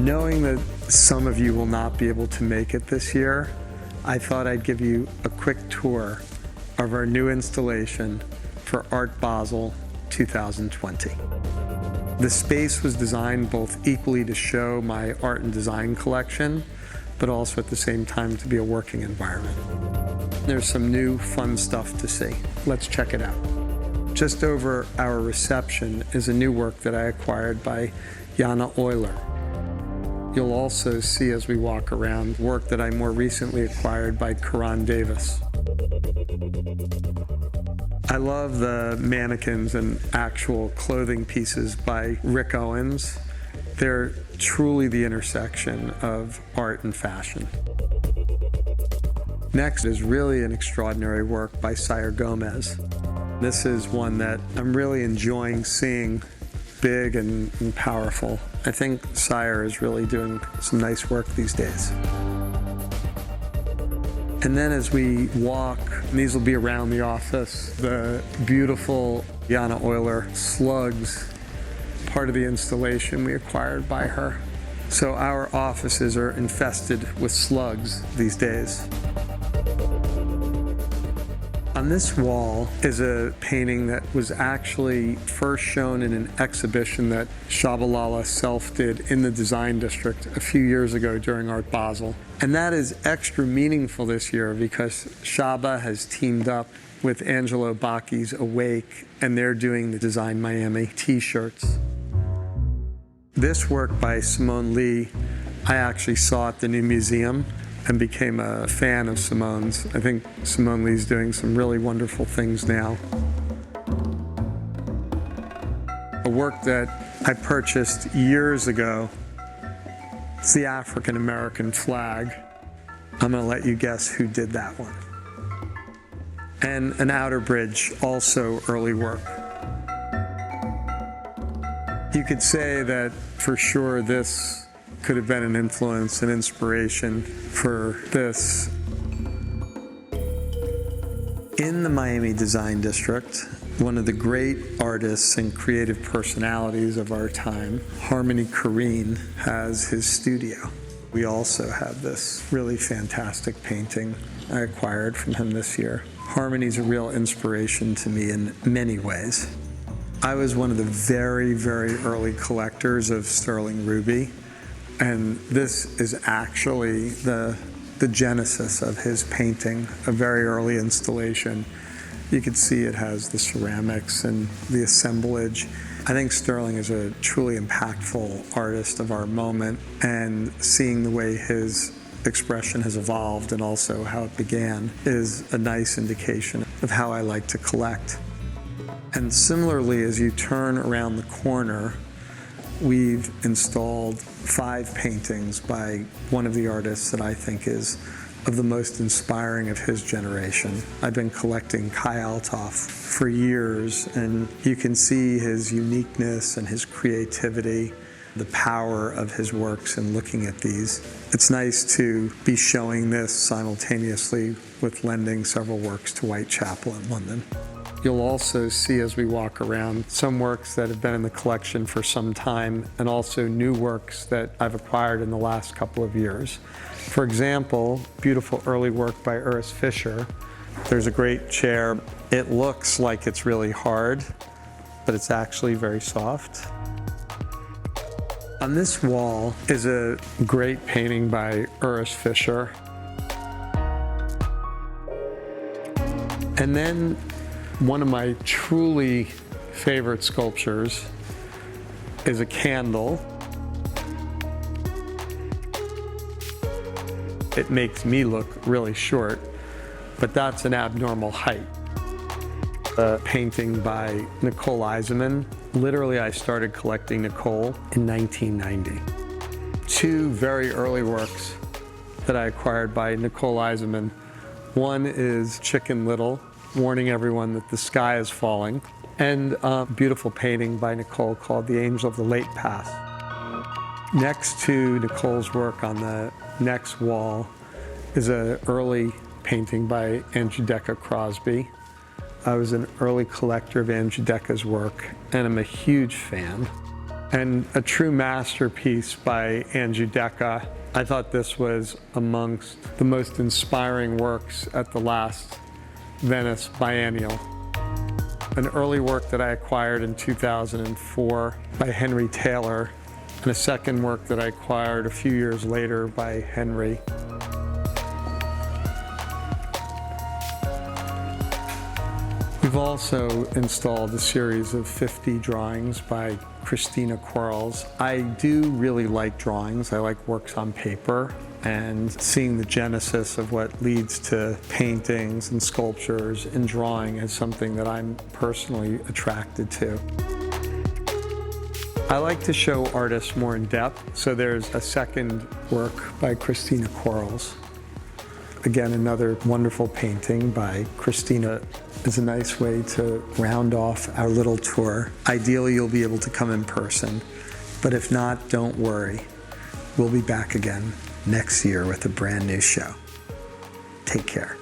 Knowing that some of you will not be able to make it this year, I thought I'd give you a quick tour of our new installation for Art Basel 2020. The space was designed both equally to show my art and design collection, but also at the same time to be a working environment. There's some new fun stuff to see. Let's check it out. Just over our reception is a new work that I acquired by Jana Euler. You'll also see as we walk around work that I more recently acquired by Karon Davis. I love the mannequins and actual clothing pieces by Rick Owens. They're truly the intersection of art and fashion. Next is really an extraordinary work by Zaha Gomez. This is one that I'm really enjoying seeing, big and powerful. I think Zaha is really doing some nice work these days. And then as we walk, and these will be around the office, the beautiful Jana Euler slugs, part of the installation we acquired by her. So our offices are infested with slugs these days. On this wall is a painting that was actually first shown in an exhibition that Shabalala Self did in the Design District a few years ago during Art Basel. And that is extra meaningful this year because Shaba has teamed up with Angelo Bacchi's Awake, and they're doing the Design Miami t-shirts. This work by Simone Lee, I actually saw at the new museum and became a fan of Simone's. I think Simone Lee's doing some really wonderful things now. A work that I purchased years ago, it's the African American flag. I'm gonna let you guess who did that one. And an outer bridge, also early work. You could say that for sure this could have been an influence and inspiration for this. In the Miami Design District, one of the great artists and creative personalities of our time, Harmony Korine, has his studio. We also have this really fantastic painting I acquired from him this year. Harmony's a real inspiration to me in many ways. I was one of the very, very early collectors of sterling ruby. And this is actually the genesis of his painting, a very early installation. You can see it has the ceramics and the assemblage. I think Sterling is a truly impactful artist of our moment, and seeing the way his expression has evolved and also how it began is a nice indication of how I like to collect. And similarly, as you turn around the corner, we've installed 5 paintings by one of the artists that I think is of the most inspiring of his generation. I've been collecting Kai Althoff for years, and you can see his uniqueness and his creativity, the power of his works in looking at these. It's nice to be showing this simultaneously with lending several works to Whitechapel in London. You'll also see as we walk around some works that have been in the collection for some time, and also new works that I've acquired in the last couple of years. For example, beautiful early work by Urs Fischer. There's a great chair. It looks like it's really hard, but it's actually very soft. On this wall is a great painting by Urs Fischer. And then one of my truly favorite sculptures is a candle. It makes me look really short, but that's an abnormal height. A painting by Nicole Eisenman. Literally, I started collecting Nicole in 1990. 2 very early works that I acquired by Nicole Eisenman. One is Chicken Little, warning everyone that the sky is falling, and a beautiful painting by Nicole called The Angel of the Late Path. Next to Nicole's work on the next wall is an early painting by Angelica Crosby. I was an early collector of Angelica's work, and I'm a huge fan. And a true masterpiece by Andrew Decca. I thought this was amongst the most inspiring works at the last Venice Biennial. An early work that I acquired in 2004 by Henry Taylor, and a second work that I acquired a few years later by Henry. We've also installed a series of 50 drawings by Christina Quarles. I do really like drawings. I like works on paper, and seeing the genesis of what leads to paintings and sculptures and drawing is something that I'm personally attracted to. I like to show artists more in depth, so there's a second work by Christina Quarles. Again, another wonderful painting by Christina is a nice way to round off our little tour. Ideally, you'll be able to come in person, but if not, don't worry. We'll be back again next year with a brand new show. Take care.